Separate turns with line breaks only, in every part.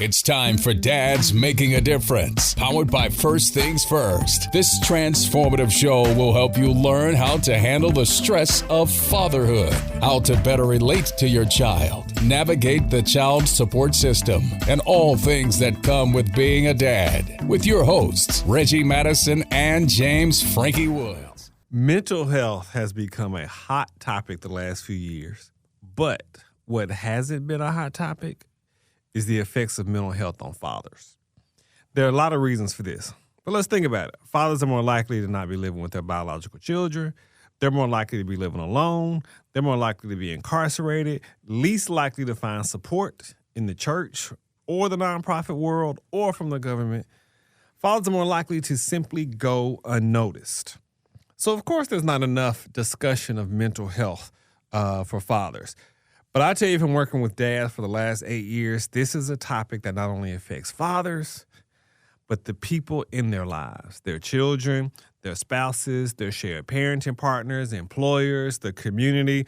It's time for Dads Making a Difference, powered by First Things First. This transformative show will help you learn how to handle the stress of fatherhood, how to better relate to your child, navigate the child support system, and all things that come with being a dad. With your hosts, Reggie Madison and James Frankie Woods.
Mental health has become a hot topic the last few years, but what hasn't been a hot topic is the effects of mental health on fathers. There are a lot of reasons for this, but let's think about it. Fathers are more likely to not be living with their biological children. They're more likely to be living alone. They're more likely to be incarcerated, least likely to find support in the church or the nonprofit world or from the government. Fathers are more likely to simply go unnoticed. So, of course, there's not enough discussion of mental health for fathers. But I tell you, from working with dads for the last 8 years, this is a topic that not only affects fathers, but the people in their lives, their children, their spouses, their shared parenting partners, employers, the community,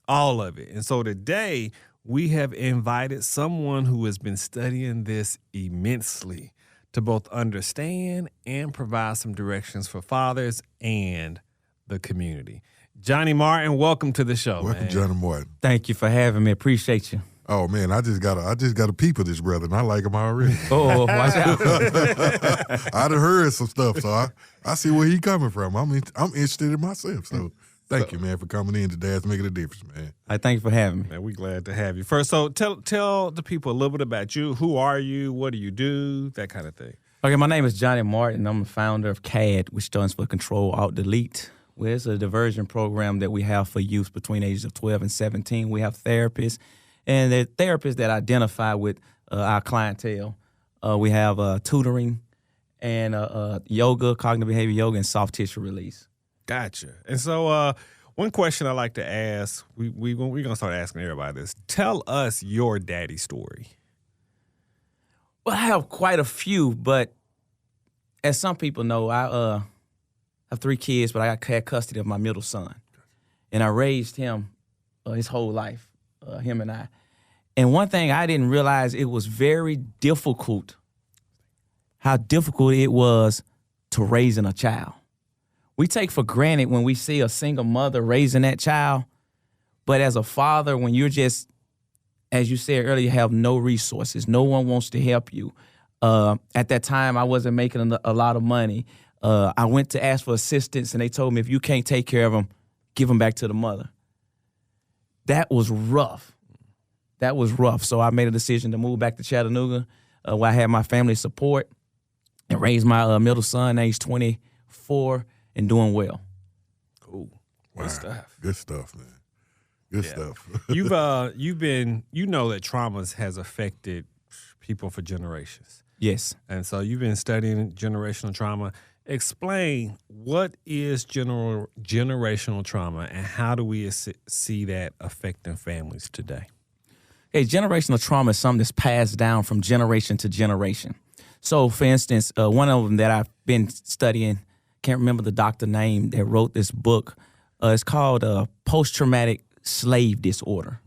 all of it. And so today, we have invited someone who has been studying this immensely to both understand and provide some directions for fathers and the community. Johnny Martin, welcome to the show.
Welcome,
man.
Johnny Martin.
Thank you for having me. Appreciate you.
Oh man, I just got a peep of this brother, and I like him already.
Oh, watch out.
I done heard some stuff, so I see where he coming from. I'm interested in myself. So thank you, man, for coming in to Dad's Making a Difference, man.
I thank you for having me.
Man, we're glad to have you. First, so tell the people a little bit about you. Who are you? What do you do? That kind of thing.
Okay, my name is Johnny Martin. I'm the founder of CAD, which stands for Control Alt Delete. Well, it's a diversion program that we have for youth between ages of 12 and 17. We have therapists, and they're therapists that identify with our clientele. We have tutoring and yoga, cognitive behavior yoga, and soft tissue release.
Gotcha. And so one question I like to ask, we're going to start asking everybody this. Tell us your daddy story.
Well, I have quite a few, but as some people know, I have 3 kids, but I had custody of my middle son. And I raised him his whole life, him and I. And one thing I didn't realize, it was very difficult, how difficult it was to raising a child. We take for granted when we see a single mother raising that child, but as a father, when you're just, as you said earlier, you have no resources, no one wants to help you. At that time, I wasn't making a lot of money. I went to ask for assistance, and they told me, if you can't take care of them, give them back to the mother. That was rough. So I made a decision to move back to Chattanooga, where I had my family support, and raised my middle son, age 24, and doing well.
Cool.
Wow.
Good stuff.
Good stuff, man. Good stuff.
You know that trauma has affected people for generations.
Yes.
And so you've been studying generational trauma. Explain, what is generational trauma, and how do we see that affecting families today?
Hey, generational trauma is something that's passed down from generation to generation. So, for instance, one of them that I've been studying, can't remember the doctor name that wrote this book. It's called post-traumatic slave disorder.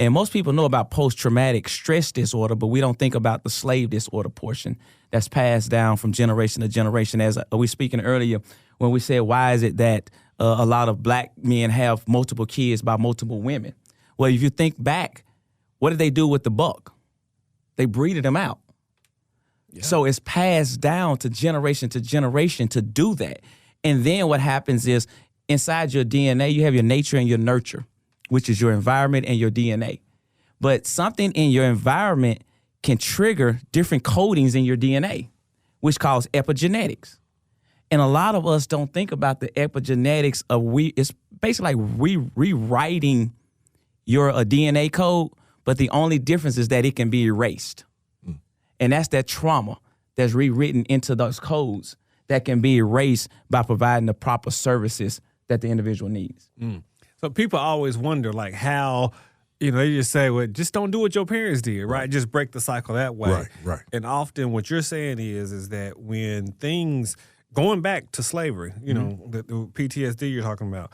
And most people know about post-traumatic stress disorder, but we don't think about the slave disorder portion that's passed down from generation to generation. As we were speaking earlier, when we said, why is it that a lot of black men have multiple kids by multiple women? Well, if you think back, what did they do with the buck? They breeded them out. Yeah. So it's passed down to generation to do that. And then what happens is, inside your DNA, you have your nature and your nurture, which is your environment and your DNA. But something in your environment can trigger different codings in your DNA, which cause epigenetics. And a lot of us don't think about the epigenetics of it's basically like rewriting your DNA code, but the only difference is that it can be erased. And that's that trauma that's rewritten into those codes that can be erased by providing the proper services that the individual needs.
So people always wonder, like, how, they just say, well, just don't do what your parents did, right? Just break the cycle that way.
Right.
And often what you're saying is that when things, going back to slavery, the PTSD you're talking about,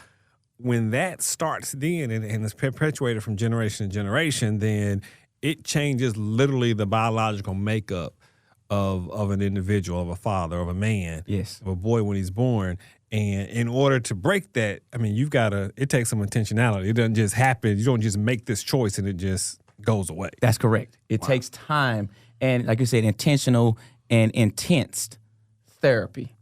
when that starts then and is perpetuated from generation to generation, then it changes literally the biological makeup of an individual, of a father, of a man,
Yes.
of a boy when he's born. And in order to break that, I mean, it takes some intentionality. It doesn't just happen. You don't just make this choice and it just goes away.
That's correct. It takes time and, like you said, intentional and intense therapy.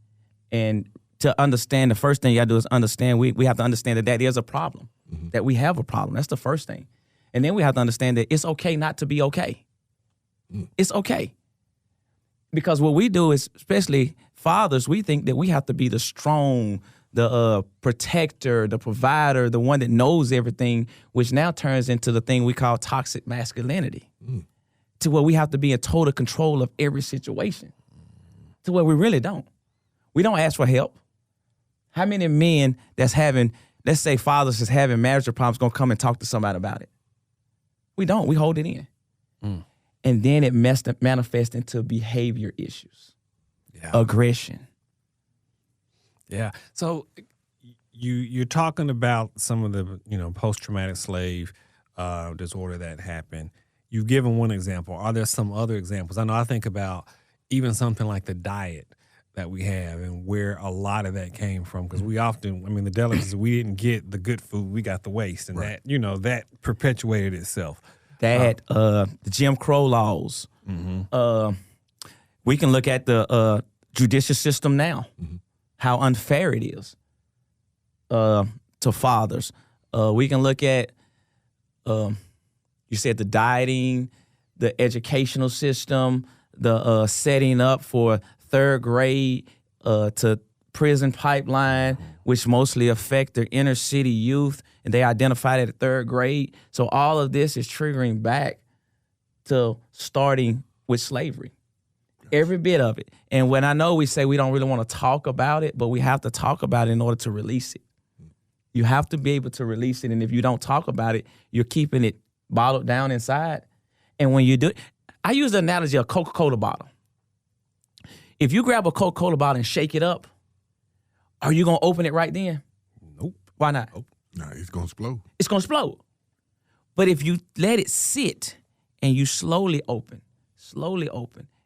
And to understand, the first thing you got to do is understand, we have to understand that is a problem, that we have a problem. That's the first thing. And then we have to understand that it's okay not to be okay. It's okay. Because what we do is, especially fathers, we think that we have to be the strong, the protector, the provider, the one that knows everything, which now turns into the thing we call toxic masculinity, to where we have to be in total control of every situation, to where we really don't. We don't ask for help. How many men that's having, let's say fathers that's having marital problems, gonna come and talk to somebody about it? We don't. We hold it in. And then it manifests into behavior issues, aggression.
Yeah. So you're talking about some of the post-traumatic slave disorder that happened. You've given one example. Are there some other examples? I think about even something like the diet that we have and where a lot of that came from, because we often, the delicacies, we didn't get the good food, we got the waste, and that perpetuated itself.
The Jim Crow laws. We can look at the judicial system now, how unfair it is to fathers. We can look at, you said the dieting, the educational system, the setting up for third grade to prison pipeline, which mostly affect their inner city youth, and they identified it at third grade. So all of this is triggering back to starting with slavery. Every bit of it. And when I know we say we don't really want to talk about it, but we have to talk about it in order to release it. You have to be able to release it, and if you don't talk about it, you're keeping it bottled down inside. And when you do it, I use the analogy of a Coca-Cola bottle. If you grab a Coca-Cola bottle and shake it up, are you going to open it right then?
Nope.
Why not?
Nope.
Nah, it's going to explode.
It's going to explode. But if you let it sit and you slowly open,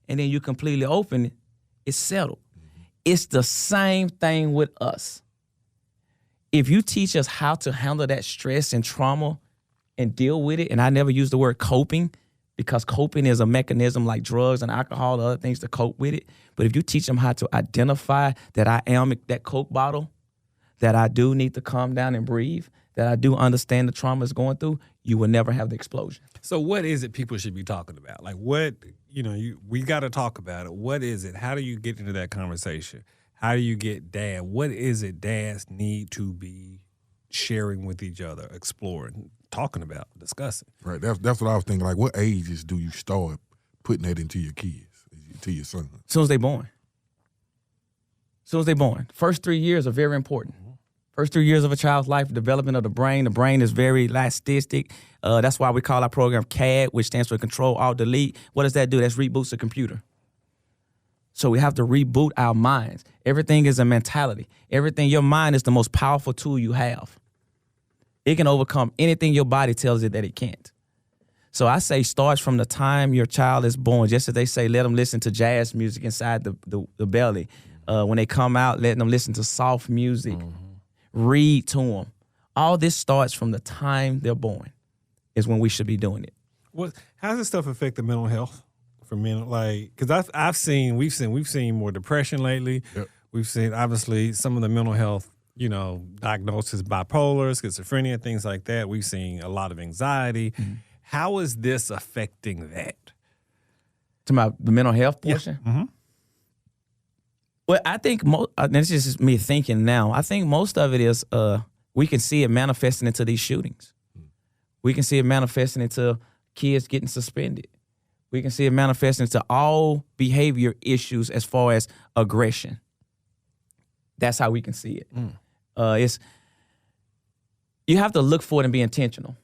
and then you completely open it, it's settled. It's the same thing with us. If you teach us how to handle that stress and trauma and deal with it, and I never use the word coping, because coping is a mechanism like drugs and alcohol and other things to cope with it. But if you teach them how to identify that I am that Coke bottle, that I do need to calm down and breathe, that I do understand the trauma is going through, you will never have the explosion.
So what is it people should be talking about? Like what, we got to talk about it. What is it? How do you get into that conversation? How do you get dad? What is it dads need to be sharing with each other, exploring, talking about, discussing?
Right. That's what I was thinking. Like, what ages do you start putting that into your kids, to your sons?
As soon as they're born. First 3 years are very important. First 3 years of a child's life, development of the brain. The brain is very elastic. That's why we call our program CAD, which stands for Control, Alt, Delete. What does that do? That reboots the computer. So we have to reboot our minds. Everything is a mentality. Your mind is the most powerful tool you have. It can overcome anything your body tells it that it can't. So I say starts from the time your child is born. Just as they say, let them listen to jazz music inside the belly. When they come out, letting them listen to soft music. Read to them. All this starts from the time they're born is when we should be doing it.
How does this stuff affect the mental health for men? Like, because we've seen more depression lately.
Yep.
We've seen, obviously, some of the mental health, diagnosis, bipolar, schizophrenia, things like that. We've seen a lot of anxiety. How is this affecting that?
To the mental health portion?
Yeah.
Well, I think this is just me thinking now. I think most of it is we can see it manifesting into these shootings. We can see it manifesting into kids getting suspended. We can see it manifesting into all behavior issues as far as aggression. That's how we can see it. You have to look for it and be intentional.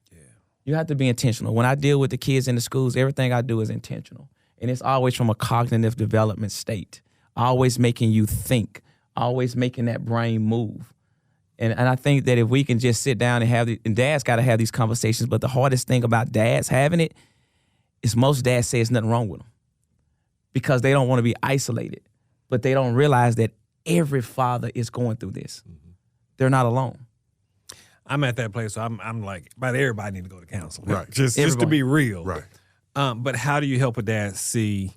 Yeah. You have to be intentional. When I deal with the kids in the schools, everything I do is intentional. And it's always from a cognitive development state. Always making you think, always making that brain move. And I think that if we can just sit down and and dads got to have these conversations, but the hardest thing about dads having it is most dads say it's nothing wrong with them because they don't want to be isolated, but they don't realize that every father is going through this. Mm-hmm. They're not alone.
I'm at that place, so I'm like, about everybody need to go to counseling.
Right.
Just to be real.
Right.
But how do you help a dad see,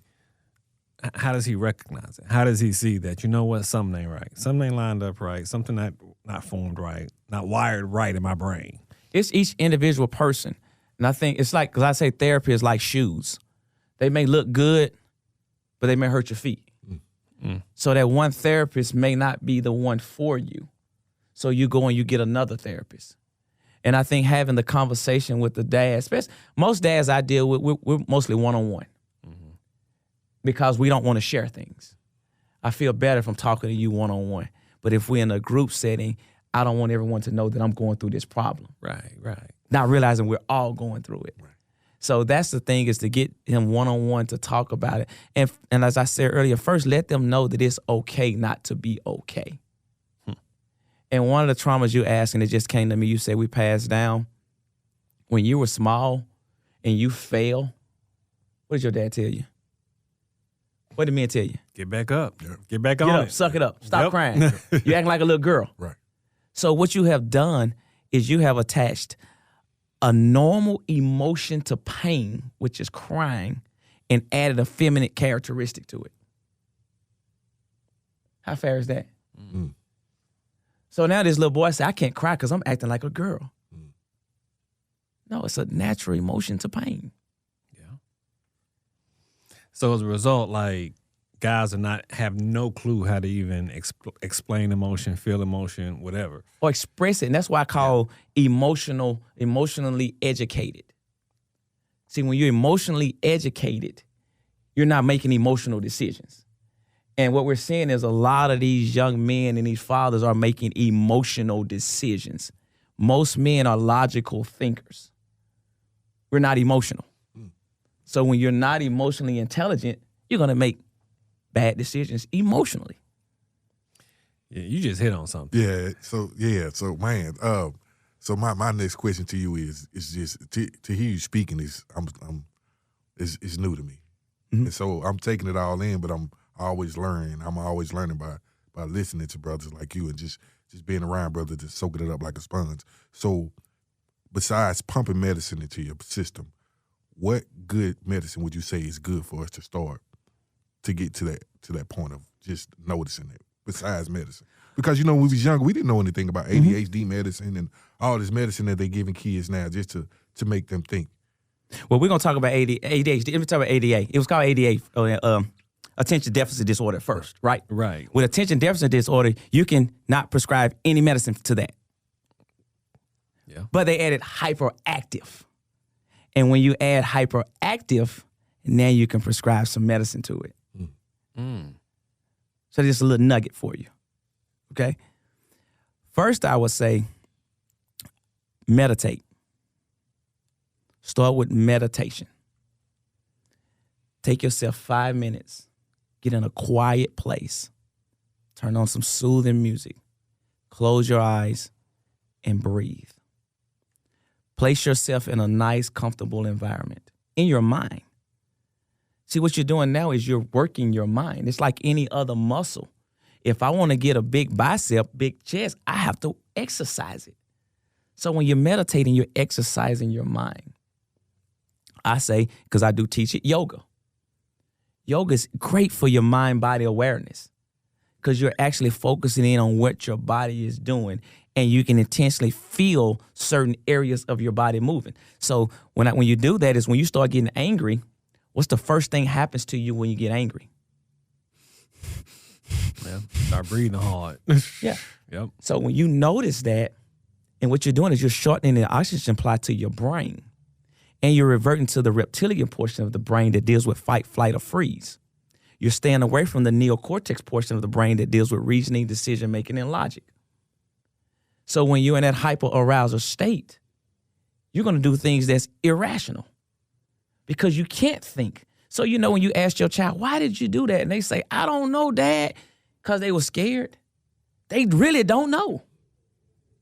how does he recognize it? How does he see that, you know what, something ain't right. Something ain't lined up right. Something not formed right, not wired right in my brain.
It's each individual person. And I think it's like, because I say therapy is like shoes. They may look good, but they may hurt your feet. Mm. So that one therapist may not be the one for you. So you go and you get another therapist. And I think having the conversation with the dad, especially most dads I deal with, we're mostly one-on-one because we don't want to share things. I feel better if I'm talking to you one-on-one. But if we're in a group setting, I don't want everyone to know that I'm going through this problem.
Right.
Not realizing we're all going through it. Right. So that's the thing, is to get him one-on-one to talk about it. And as I said earlier, first let them know that it's okay not to be okay. And one of the traumas you asked, and it just came to me, you said we passed down. When you were small and you fail, what did your dad tell you? What did men tell you?
Get back up. Yep. Get back on
Get up,
it.
suck it up. Stop crying. You acting like a little girl.
Right.
So what you have done is you have attached a normal emotion to pain, which is crying, and added a feminine characteristic to it. How fair is that? Mm-hmm. So now this little boy said, I can't cry because I'm acting like a girl. Mm. No, it's a natural emotion to pain.
Yeah. So as a result, like, guys have no clue how to even explain emotion, feel emotion, whatever.
Or express it. And that's why I call emotionally educated. See, when you're emotionally educated, you're not making emotional decisions. And what we're seeing is a lot of these young men and these fathers are making emotional decisions. Most men are logical thinkers. We're not emotional. So when you're not emotionally intelligent, you're going to make bad decisions emotionally.
Yeah, you just hit on something.
Yeah. So man. So my next question to you is just to hear you speaking is new to me, and so I'm taking it all in, but I'm always learning. I'm always learning by listening to brothers like you and just being around brothers, just soaking it up like a sponge. So besides pumping medicine into your system, what good medicine would you say is good for us to start to get to that point of just noticing it besides medicine? Because, when we was younger, we didn't know anything about ADHD medicine and all this medicine that they're giving kids now just to make them think.
Well, we're going to talk about ADHD. Let me talk about ADA. It was called ADA, attention deficit disorder first, right?
Right.
With attention deficit disorder, you can not prescribe any medicine to that.
Yeah.
But they added hyperactive. And when you add hyperactive, now you can prescribe some medicine to it. So just a little nugget for you, okay? First, I would say meditate. Start with meditation. Take yourself 5 minutes. Get in a quiet place. Turn on some soothing music. Close your eyes and breathe. Place yourself in a nice, comfortable environment in your mind. See, what you're doing now is you're working your mind. It's like any other muscle. If I want to get a big bicep, big chest, I have to exercise it. So when you're meditating, you're exercising your mind. I say, because I do teach it, yoga. Yoga is great for your mind-body awareness because you're actually focusing in on what your body is doing, and you can intentionally feel certain areas of your body moving. So when you do that is when you start getting angry, what's the first thing happens to you when you get angry?
Yeah, start breathing hard.
Yeah.
Yep.
So when you notice that, and what you're doing is you're shortening the oxygen supply to your brain, and you're reverting to the reptilian portion of the brain that deals with fight, flight, or freeze. You're staying away from the neocortex portion of the brain that deals with reasoning, decision-making, and logic. So when you're in that hyper-arousal state, you're going to do things that's irrational because you can't think. So, when you ask your child, why did you do that? And they say, I don't know, Dad, because they were scared. They really don't know.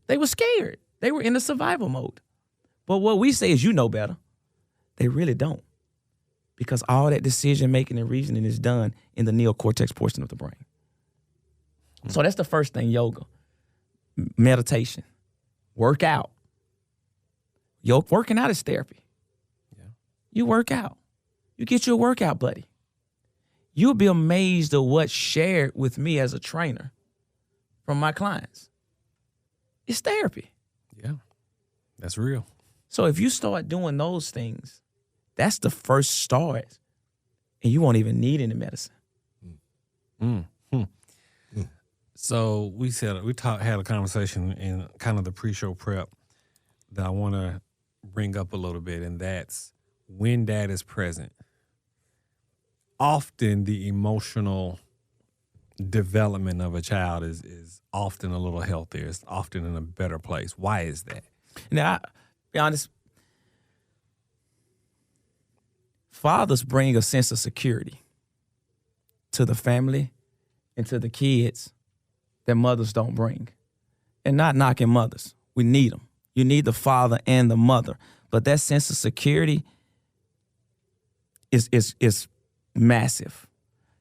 They were scared. They were in the survival mode. But what we say is, you know better. They really don't. because all that decision making and reasoning is done in the neocortex portion of the brain. So that's the first thing: yoga, meditation, work out. Working out is therapy. Yeah. You work out. You get you a workout buddy. You'll be amazed at what's shared with me as a trainer from my clients. It's therapy.
Yeah, that's real.
So if you start doing those things, that's the first start, and you won't even need any medicine.
So we had a conversation in kind of the pre-show prep that I want to bring up a little bit, and that's when dad is present. Often the emotional development of a child is often a little healthier. It's often in a better place. Why is that?
Now, I'll be honest, fathers bring a sense of security to the family and to the kids that mothers don't bring. And not knocking mothers. We need them. You need the father and the mother. But that sense of security is massive.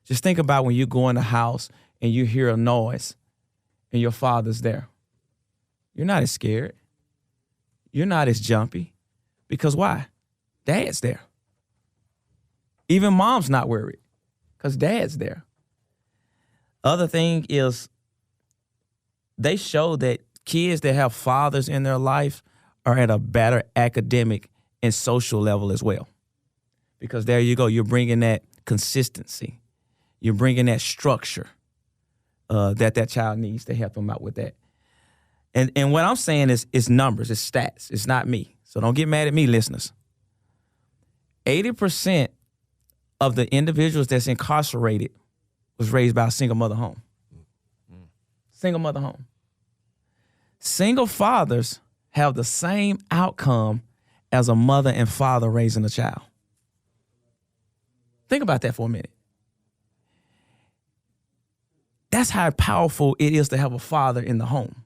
Just think about when you go in the house and you hear a noise and your father's there. You're not as scared. You're not as jumpy. Because why? Dad's there. Even mom's not worried because dad's there. Other thing is they show that kids that have fathers in their life are at a better academic and social level as well. Because there you go, you're bringing that consistency. You're bringing that structure that child needs to help them out with that. And what I'm saying is numbers, it's stats. It's not me. So don't get mad at me, listeners. 80% of the individuals that's incarcerated was raised by a single mother home. Single mother home. Single fathers have the same outcome as a mother and father raising a child. Think about that for a minute. That's how powerful it is to have a father in the home.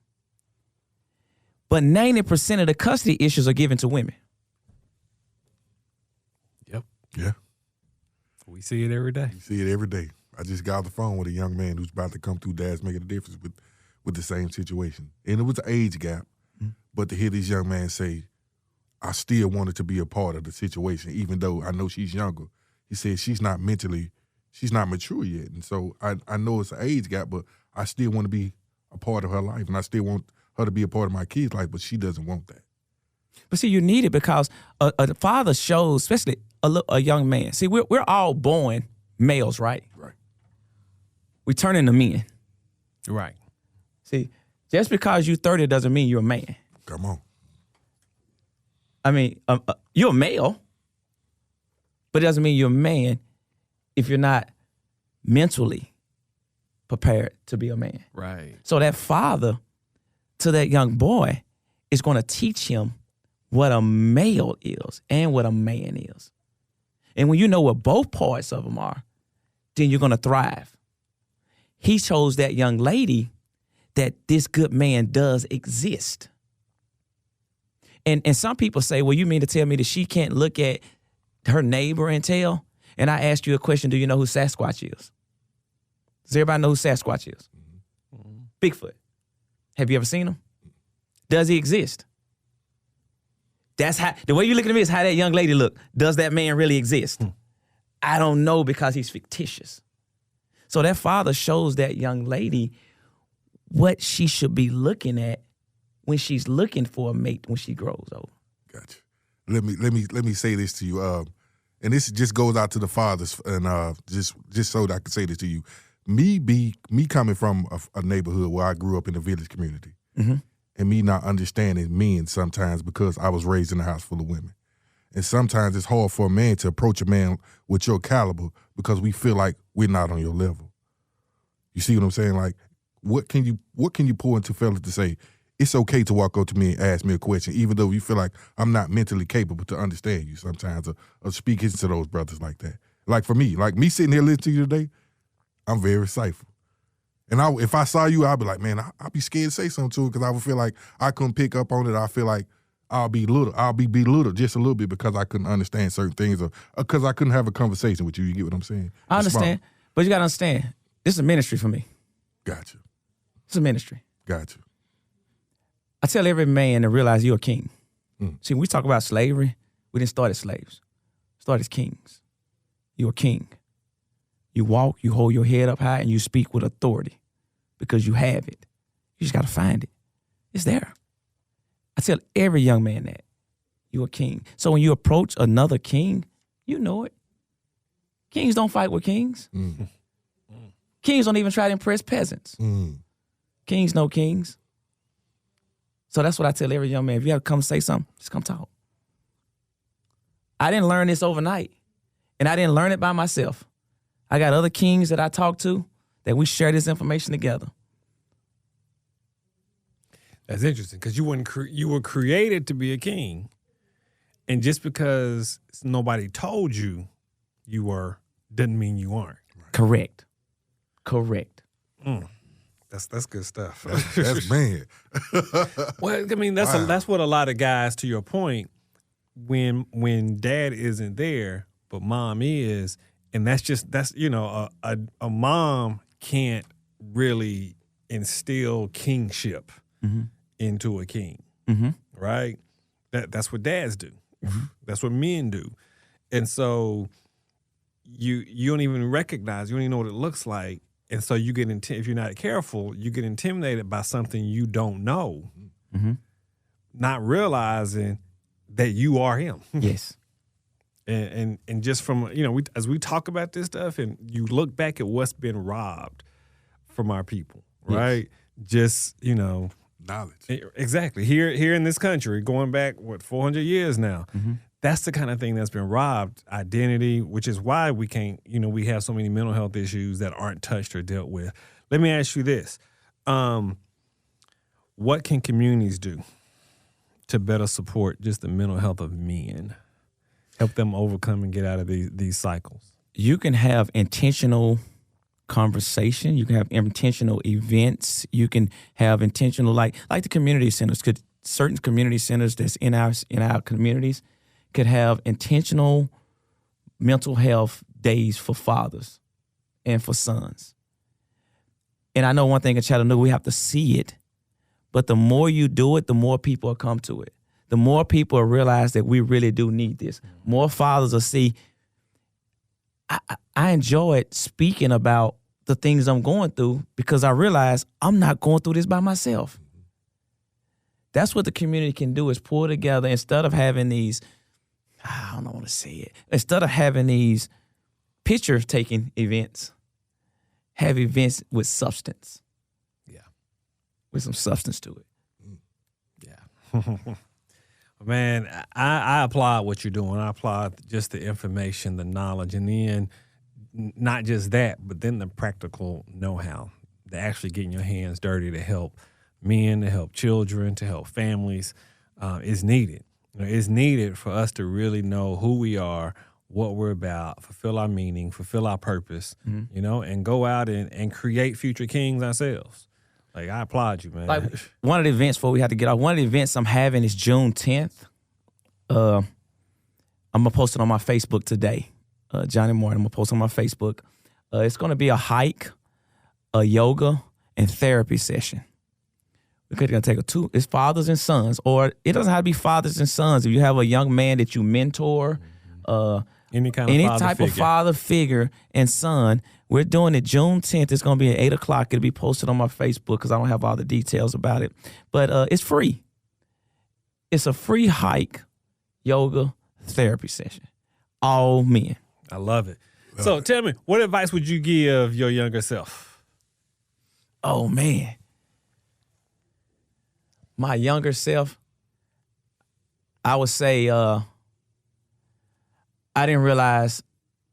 But 90% of the custody issues are given to women.
Yep.
Yeah.
We see it every day.
You see it every day. I just got off the phone with a young man who's about to come through Dad's Making a Difference with the same situation. And it was an age gap, but to hear this young man say, I still wanted to be a part of the situation, even though I know she's younger. He said she's not mature yet. And so I know it's an age gap, but I still want to be a part of her life, and I still want her to be a part of my kid's life, but she doesn't want that.
But see, you need it because a father shows, especially a young man. See, we're all born males, right?
Right.
We turn into men.
Right.
See, just because you're 30 doesn't mean you're a man.
Come on.
I mean, you're a male, but it doesn't mean you're a man if you're not mentally prepared to be a man.
Right.
So that father to that young boy is going to teach him what a male is and what a man is. And when you know what both parts of them are, then you're going to thrive. He shows that young lady that this good man does exist. And some people say, well, you mean to tell me that she can't look at her neighbor and tell? And I asked you a question, do you know who Sasquatch is? Does everybody know who Sasquatch is? Mm-hmm. Bigfoot. Have you ever seen him? Does he exist? That's how, the way you look at me is how that young lady look. Does that man really exist? I don't know because he's fictitious. So that father shows that young lady what she should be looking at when she's looking for a mate when she grows old.
Gotcha. Let me say this to you. And this just goes out to the fathers, and just so that I can say this to you. Me coming from a neighborhood where I grew up in a village community, and me not understanding men sometimes because I was raised in a house full of women. And sometimes it's hard for a man to approach a man with your caliber because we feel like we're not on your level. You see what I'm saying? Like, what can you pour into fellas to say, it's okay to walk up to me and ask me a question, even though you feel like I'm not mentally capable to understand you sometimes, or speaking to those brothers like that. Like for me, like me sitting here listening to you today, I'm very insightful. And if I saw you, I'd be like, man, I'd be scared to say something to her because I would feel like I couldn't pick up on it. I feel like I'll be belittled just a little bit because I couldn't understand certain things or because I couldn't have a conversation with you. You get what I'm saying?
I understand, but you got to understand, this is a ministry for me.
Gotcha.
It's a ministry.
Gotcha.
I tell every man to realize you're a king.
Mm.
See, when we talk about slavery, we didn't start as slaves. We started as kings. You're a king. You walk, you hold your head up high, and you speak with authority because you have it. You just got to find it. It's there. I tell every young man that. You're a king. So when you approach another king, you know it. Kings don't fight with kings.
Mm.
Kings don't even try to impress peasants.
Mm.
Kings know kings. So that's what I tell every young man. If you have to come say something, just come talk. I didn't learn this overnight, and I didn't learn it by myself. I got other kings that I talk to that we share this information together.
That's interesting because you were created to be a king, and just because nobody told you you were doesn't mean you aren't.
Correct.
That's good stuff.
That's man.
Well, I mean that's what a lot of guys, to your point, when dad isn't there but mom is, and that's a mom can't really instill kingship into a king, right? That's what dads do. That's what men do, and so you don't even recognize, you don't even know what it looks like, and so you get if you're not careful, you get intimidated by something you don't know, not realizing that you are him.
Yes.
And just from, as we talk about this stuff and you look back at what's been robbed from our people, right? Yes. Just,
Knowledge.
Exactly. Here in this country, going back, 400 years now, that's the kind of thing that's been robbed, identity, which is why we can't, we have so many mental health issues that aren't touched or dealt with. Let me ask you this. What can communities do to better support just the mental health of men? Help them overcome and get out of these cycles?
You can have intentional conversation. You can have intentional events. You can have intentional, like the community centers. Certain community centers that's in our communities could have intentional mental health days for fathers and for sons. And I know one thing in Chattanooga, we have to see it. But the more you do it, the more people will come to it. The more people will realize that we really do need this. More fathers will see. I enjoyed speaking about the things I'm going through because I realize I'm not going through this by myself. That's what the community can do, is pull together instead of having these, I don't know how to say it, instead of having these picture-taking events, have events with substance.
Yeah.
With some substance to it.
Yeah. Man, I applaud what you're doing. I applaud just the information, the knowledge, and then not just that, but then the practical know-how, the actually getting your hands dirty to help men, to help children, to help families is needed. It's needed for us to really know who we are, what we're about, fulfill our meaning, fulfill our purpose, and go out and create future kings ourselves. Like, I applaud you, man.
Like, one of the events before we have to get off, one of the events I'm having is June 10th. I'm going to post it on my Facebook today. Johnny Morton, I'm going to post it on my Facebook. It's going to be a hike, a yoga, and therapy session. We're going to take it's fathers and sons, or it doesn't have to be fathers and sons. If you have a young man that you mentor, any type of father figure and son, we're doing it June 10th. It's going to be at 8 o'clock. It'll be posted on my Facebook because I don't have all the details about it. But it's free. It's a free hike, yoga, therapy session. All men.
I love it. So tell me, what advice would you give your younger self?
Oh, man. My younger self, I would say I didn't realize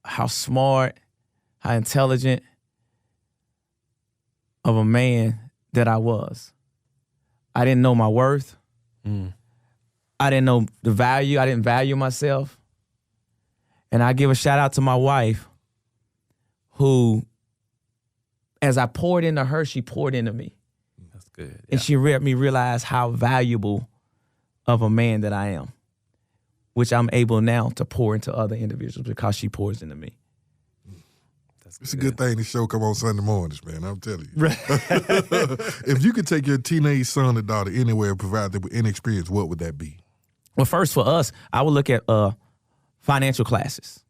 how smart, how intelligent of a man that I was. I didn't know my worth. I didn't know the value. I didn't value myself. And I give a shout out to my wife who, as I poured into her, she poured into me.
That's good. Yeah.
And she made me realize how valuable of a man that I am, which I'm able now to pour into other individuals because she pours into me.
It's a good thing this show come on Sunday mornings, man. I'm telling you. If you could take your teenage son or daughter anywhere and provide them with any experience, what would that be?
Well, first for us, I would look at financial classes.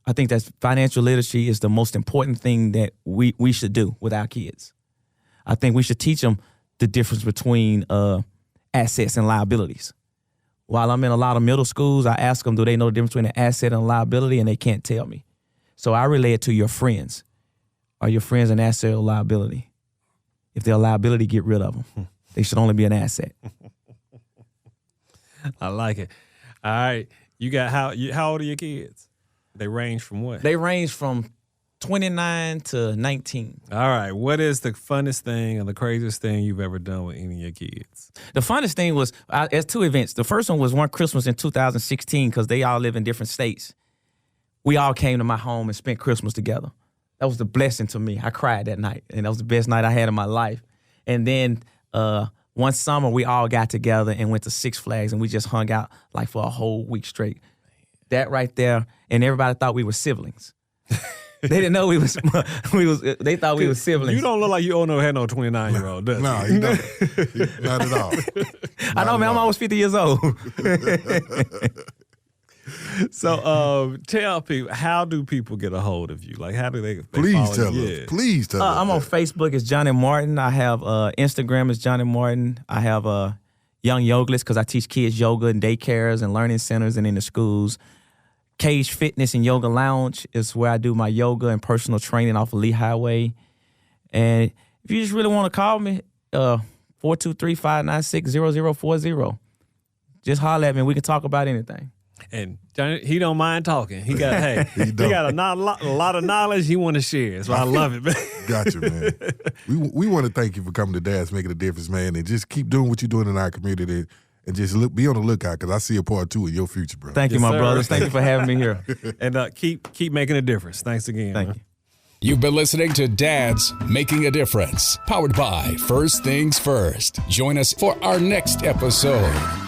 I think that financial literacy is the most important thing that we should do with our kids. I think we should teach them the difference between assets and liabilities. While I'm in a lot of middle schools, I ask them, do they know the difference between an asset and a liability? And they can't tell me. So I relay it to your friends. Are your friends an asset or liability? If they're a liability, get rid of them. They should only be an asset.
I like it. All right. You got how old are your kids? They range from what?
They range from 29 to 19.
All right. What is the funnest thing or the craziest thing you've ever done with any of your kids?
The funnest thing was, there's two events. The first one was one Christmas in 2016 because they all live in different states. We all came to my home and spent Christmas together. That was the blessing to me. I cried that night, and that was the best night I had in my life. And then one summer, we all got together and went to Six Flags, and we just hung out like for a whole week straight. That right there, and everybody thought we were siblings. They didn't know they thought we were siblings.
You don't look like you had no 29-year-old, does
No, he don't. Not at all.
I know, man. I'm almost 50 years old.
So tell people, how do people get a hold of you? Like, how do they
Please
follow
tell
you?
us. Please tell us.
I'm on Facebook as Johnny Martin. I have Instagram as Johnny Martin. I have Young Yogalist because I teach kids yoga in daycares and learning centers and in the schools. Cage Fitness and Yoga Lounge is where I do my yoga and personal training off of Lee Highway. And if you just really want to call me, 423-596-0040. Just holler at me. We can talk about anything.
And Johnny, he don't mind talking. He got he got a lot of knowledge he want to share. So I love it, man.
Gotcha, man. We want to thank you for coming to Dad's Making a Difference, man, and just keep doing what you're doing in our community, and just be on the lookout because I see a part two of your future, bro.
Thank you, my brothers. Thank you for having me here.
And keep making a difference. Thanks again.
Thank
man.
you.
You've been listening to Dad's Making a Difference, powered by First Things First. Join us for our next episode.